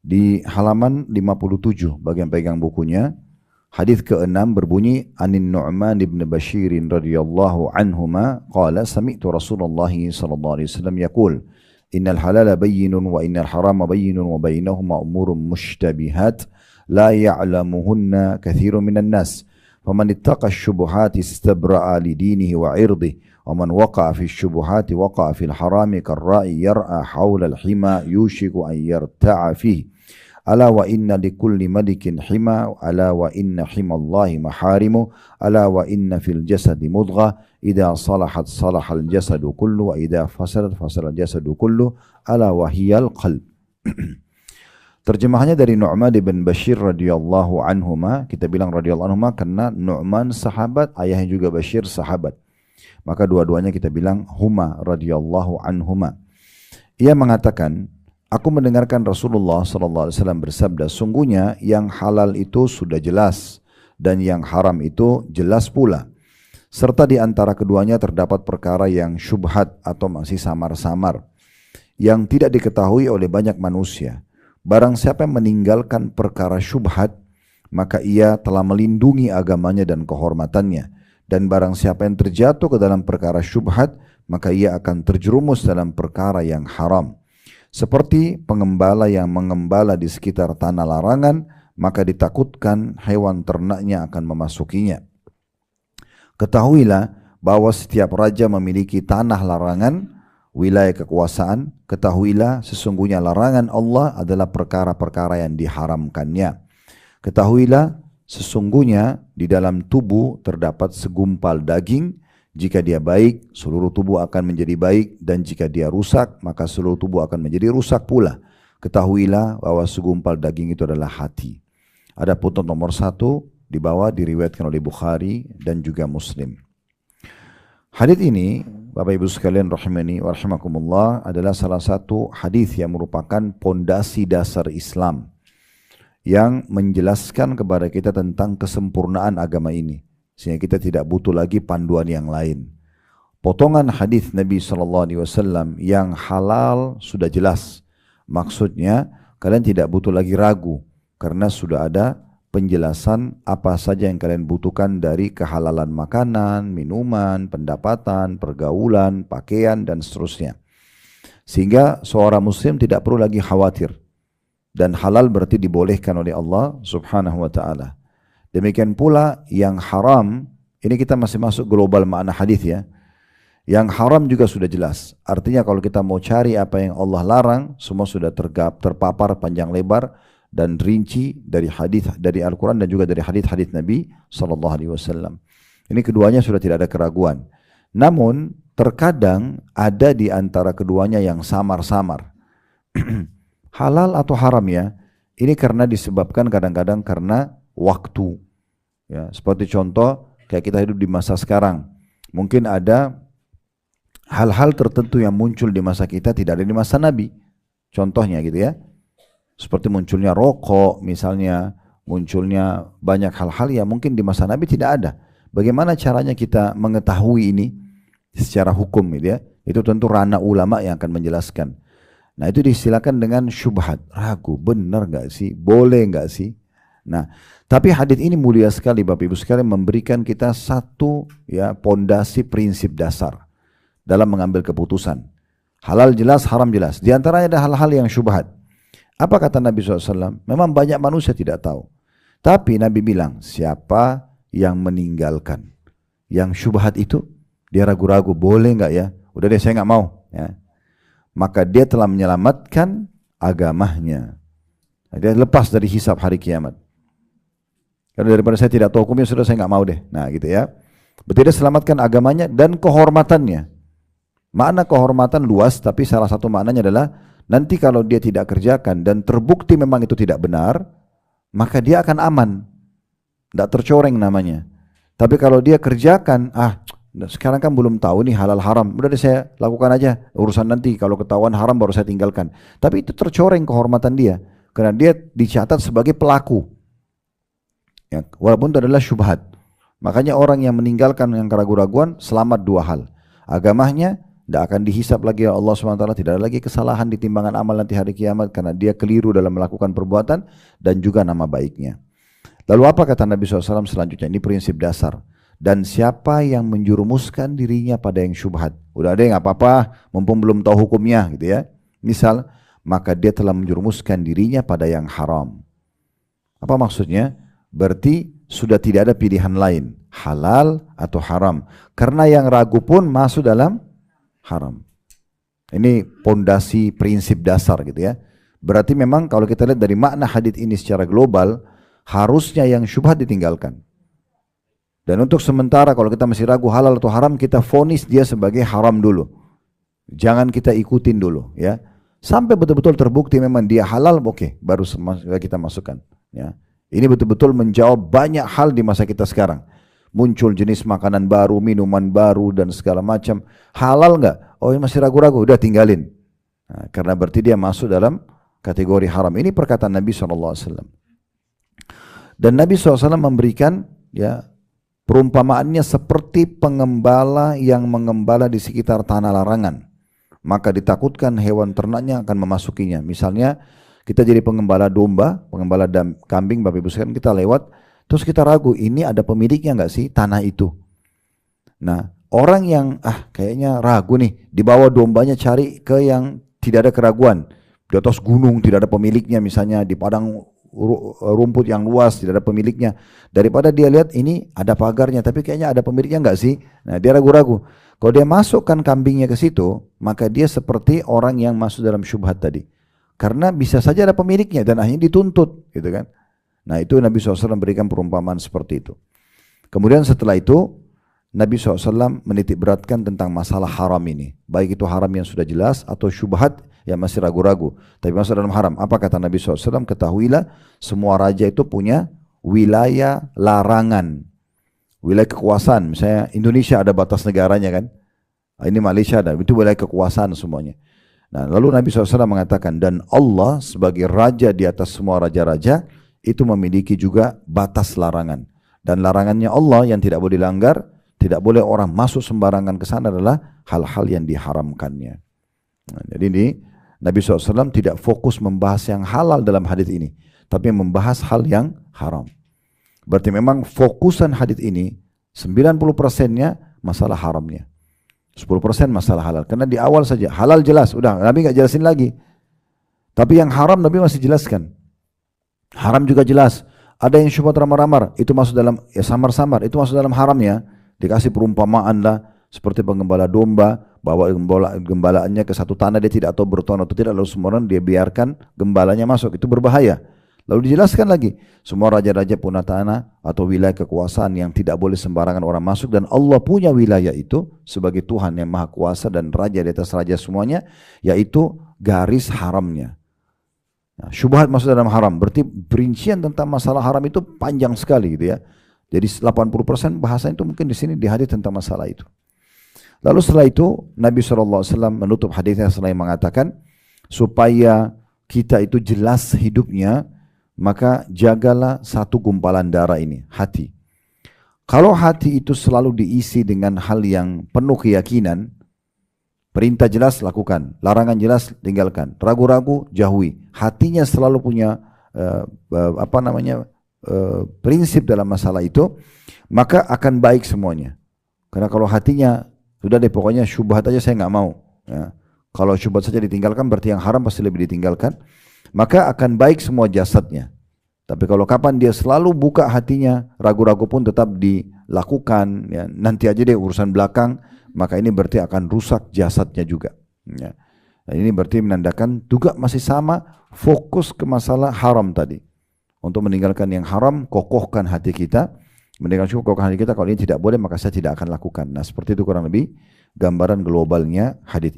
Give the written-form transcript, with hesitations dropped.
Di halaman 57 bagi yang pegang bukunya, hadis ke-6 berbunyi Anin Nu'man ibn Bashir radhiyallahu anhuma qala sami'tu Rasulullah sallallahu alaihi wasallam yaqul innal halala bayyinun wa innal harama bayyinun wa bainahuma umurun mushtabihat la ya'lamuhunna katsirun minan nas faman ittaqa asy-syubuhati istabra'a li dinihi wa 'irdihi ومن وقع في الشبهات وقع في الحرام كالراعي يرعى حول الحمى يوشك أن يرتع فيه ألا وإن لكل ملك حمى ألا وإن حمى الله محارمه ألا وإن في الجسد مضغة إذا صلحت صلح الجسد كله وإذا فسدت فسد الجسد كله ألا وهي القلب. Terjemahannya dari Nu'man bin Bashir radhiyallahu anhuma. Kita bilang radhiyallahu anhuma karena Nu'man sahabat, ayahnya juga Bashir sahabat. Maka dua-duanya kita bilang huma radhiyallahu anhuma. Ia mengatakan, aku mendengarkan Rasulullah sallallahu alaihi wasallam bersabda, sungguhnya yang halal itu sudah jelas dan yang haram itu jelas pula. Serta di antara keduanya terdapat perkara yang syubhat atau masih samar-samar yang tidak diketahui oleh banyak manusia. Barang siapa yang meninggalkan perkara syubhat, maka ia telah melindungi agamanya dan kehormatannya. Dan barang siapa yang terjatuh ke dalam perkara syubhat, maka ia akan terjerumus dalam perkara yang haram. Seperti pengembala yang mengembala di sekitar tanah larangan, maka ditakutkan hewan ternaknya akan memasukinya. Ketahuilah bahwa setiap raja memiliki tanah larangan, wilayah kekuasaan. Ketahuilah sesungguhnya larangan Allah adalah perkara-perkara yang diharamkannya. Ketahuilah sesungguhnya di dalam tubuh terdapat segumpal daging. Jika dia baik, seluruh tubuh akan menjadi baik, dan jika dia rusak, maka seluruh tubuh akan menjadi rusak pula. Ketahuilah bahwa segumpal daging itu adalah hati. Ada putnot nomor 1 di bawah diriwayatkan oleh Bukhari dan juga Muslim. Hadits ini, Bapak Ibu sekalian rahimani wa rahimakumullah, adalah salah satu hadits yang merupakan pondasi dasar Islam yang menjelaskan kepada kita tentang kesempurnaan agama ini, sehingga kita tidak butuh lagi panduan yang lain. Potongan hadis Nabi SAW yang halal sudah jelas. Maksudnya kalian tidak butuh lagi ragu, karena sudah ada penjelasan apa saja yang kalian butuhkan dari kehalalan makanan, minuman, pendapatan, pergaulan, pakaian, dan seterusnya. Sehingga seorang muslim tidak perlu lagi khawatir. Dan halal berarti dibolehkan oleh Allah subhanahu wa ta'ala. Demikian pula yang haram, ini kita masih masuk global makna hadis ya. Yang haram juga sudah jelas. Artinya kalau kita mau cari apa yang Allah larang, semua sudah terpapar panjang lebar dan rinci dari hadis, dari Al-Quran dan juga dari hadis-hadis Nabi SAW. Ini keduanya sudah tidak ada keraguan. Namun terkadang ada di antara keduanya yang samar-samar. Halal atau haram ya, ini karena disebabkan kadang-kadang karena waktu. Ya, seperti contoh, kayak kita hidup di masa sekarang. Mungkin ada hal-hal tertentu yang muncul di masa kita tidak ada di masa Nabi. Contohnya gitu ya. Seperti munculnya rokok misalnya, munculnya banyak hal-hal yang mungkin di masa Nabi tidak ada. Bagaimana caranya kita mengetahui ini secara hukum gitu ya? Itu tentu ranah ulama yang akan menjelaskan. Nah itu disilakan dengan syubhat, ragu, benar nggak sih, boleh nggak sih? Nah, tapi hadits ini mulia sekali Bapak Ibu sekalian, memberikan kita satu ya pondasi prinsip dasar dalam mengambil keputusan. Halal jelas, haram jelas. Di antaranya ada hal-hal yang syubhat. Apa kata Nabi SAW? Memang banyak manusia tidak tahu. Tapi Nabi bilang, siapa yang meninggalkan yang syubhat itu, dia ragu-ragu, boleh nggak ya? Udah deh saya nggak mau. Ya. Maka dia telah menyelamatkan agamanya. Dia lepas dari hisab hari kiamat. Kalau daripada saya tidak tahu hukumnya, sudah saya nggak mau deh. Nah gitu ya. Berarti dia selamatkan agamanya dan kehormatannya. Makna kehormatan luas, tapi salah satu maknanya adalah nanti kalau dia tidak kerjakan dan terbukti memang itu tidak benar, maka dia akan aman. Tidak tercoreng namanya. Tapi kalau dia kerjakan, sekarang kan belum tahu nih halal haram, udah deh saya lakukan aja, urusan nanti kalau ketahuan haram baru saya tinggalkan. Tapi itu tercoreng kehormatan dia, karena dia dicatat sebagai pelaku ya, walaupun itu adalah syubhat. Makanya orang yang meninggalkan yang keraguan-raguan selamat dua hal, agamanya tidak akan dihisap lagi oleh Allah SWT, tidak ada lagi kesalahan di timbangan amal nanti hari kiamat karena dia keliru dalam melakukan perbuatan dan juga nama baiknya. Lalu apa kata Nabi SAW selanjutnya? Ini prinsip dasar. Dan siapa yang menjurumuskan dirinya pada yang syubhat, udah ada yang nggak apa-apa, mumpung belum tahu hukumnya gitu ya. Misal, maka dia telah menjurumuskan dirinya pada yang haram. Apa maksudnya? Berarti sudah tidak ada pilihan lain, halal atau haram. Karena yang ragu pun masuk dalam haram. Ini pondasi prinsip dasar gitu ya. Berarti memang kalau kita lihat dari makna hadits ini secara global, harusnya yang syubhat ditinggalkan. Dan untuk sementara kalau kita masih ragu halal atau haram, kita vonis dia sebagai haram dulu. Jangan kita ikutin dulu ya. Sampai betul-betul terbukti memang dia halal, oke, baru kita masukkan ya. Ini betul-betul menjawab banyak hal di masa kita sekarang. Muncul jenis makanan baru, minuman baru dan segala macam. Halal enggak? Oh, ini masih ragu-ragu, udah tinggalin. Nah, karena berarti dia masuk dalam kategori haram. Ini perkataan Nabi SAW. Dan Nabi SAW memberikan ya perumpamaannya seperti pengembala yang mengembala di sekitar tanah larangan. Maka ditakutkan hewan ternaknya akan memasukinya. Misalnya kita jadi pengembala domba, pengembala kambing, Bapak Ibu sekalian, kita lewat, terus kita ragu, ini ada pemiliknya nggak sih tanah itu? Nah, orang yang kayaknya ragu nih, dibawa dombanya cari ke yang tidak ada keraguan. Di atas gunung tidak ada pemiliknya, misalnya di padang rumput yang luas tidak ada pemiliknya, daripada dia lihat ini ada pagarnya tapi kayaknya ada pemiliknya enggak sih, nah dia ragu-ragu. Kalau dia masukkan kambingnya ke situ, maka dia seperti orang yang masuk dalam syubhat tadi, karena bisa saja ada pemiliknya dan akhirnya dituntut gitu kan. Nah itu Nabi SAW berikan perumpamaan seperti itu. Kemudian setelah itu Nabi SAW menitik beratkan tentang masalah haram ini, baik itu haram yang sudah jelas atau syubhat yang masih ragu-ragu, tapi masuk dalam haram. Apa kata Nabi SAW? Ketahuilah semua raja itu punya wilayah larangan, wilayah kekuasaan. Misalnya Indonesia ada batas negaranya kan, ini Malaysia ada, itu wilayah kekuasaan semuanya. Nah, lalu Nabi SAW mengatakan, dan Allah sebagai raja di atas semua raja-raja itu memiliki juga batas larangan. Dan larangannya Allah yang tidak boleh dilanggar, tidak boleh orang masuk sembarangan ke sana adalah hal-hal yang diharamkannya. Nah, jadi ini Nabi SAW tidak fokus membahas yang halal dalam hadis ini, tapi membahas hal yang haram. Berarti memang fokusan hadis ini 90%-nya masalah haramnya, 10% masalah halal. Karena di awal saja halal jelas, udah Nabi nggak jelasin lagi. Tapi yang haram Nabi masih jelaskan. Haram juga jelas. Ada yang syubhat ramar-ramar, itu masuk dalam samar-samar, itu masuk dalam haramnya. Dikasih perumpamaan lah, seperti penggembala domba, bawa gembalaannya ke satu tanah, dia tidak tahu bertuan atau tidak, lalu semua orang dia biarkan gembalanya masuk, itu berbahaya. Lalu dijelaskan lagi, semua raja-raja punya tanah atau wilayah kekuasaan yang tidak boleh sembarangan orang masuk, dan Allah punya wilayah itu sebagai Tuhan yang maha kuasa dan raja di atas raja semuanya, yaitu garis haramnya. Nah, syubhat masuk dalam haram, berarti perincian tentang masalah haram itu panjang sekali gitu ya. Jadi 80% bahasan itu mungkin di sini di hadis tentang masalah itu. Lalu setelah itu Nabi SAW menutup hadisnya selain mengatakan, supaya kita itu jelas hidupnya, maka jagalah satu gumpalan darah ini, hati. Kalau hati itu selalu diisi dengan hal yang penuh keyakinan, perintah jelas lakukan, larangan jelas tinggalkan, ragu-ragu jauhi. Hatinya selalu punya prinsip dalam masalah itu, maka akan baik semuanya. Karena kalau hatinya sudah deh pokoknya syubhat aja saya nggak mau ya. Kalau syubhat saja ditinggalkan berarti yang haram pasti lebih ditinggalkan, maka akan baik semua jasadnya. Tapi kalau kapan dia selalu buka hatinya, ragu-ragu pun tetap dilakukan ya, nanti aja deh urusan belakang, maka ini berarti akan rusak jasadnya juga ya. Dan ini berarti menandakan juga masih sama fokus ke masalah haram tadi. Untuk meninggalkan yang haram, kokohkan hati kita. Meninggalkan kokohkan hati kita, kalau ini tidak boleh maka saya tidak akan lakukan. Nah seperti itu kurang lebih gambaran globalnya hadits.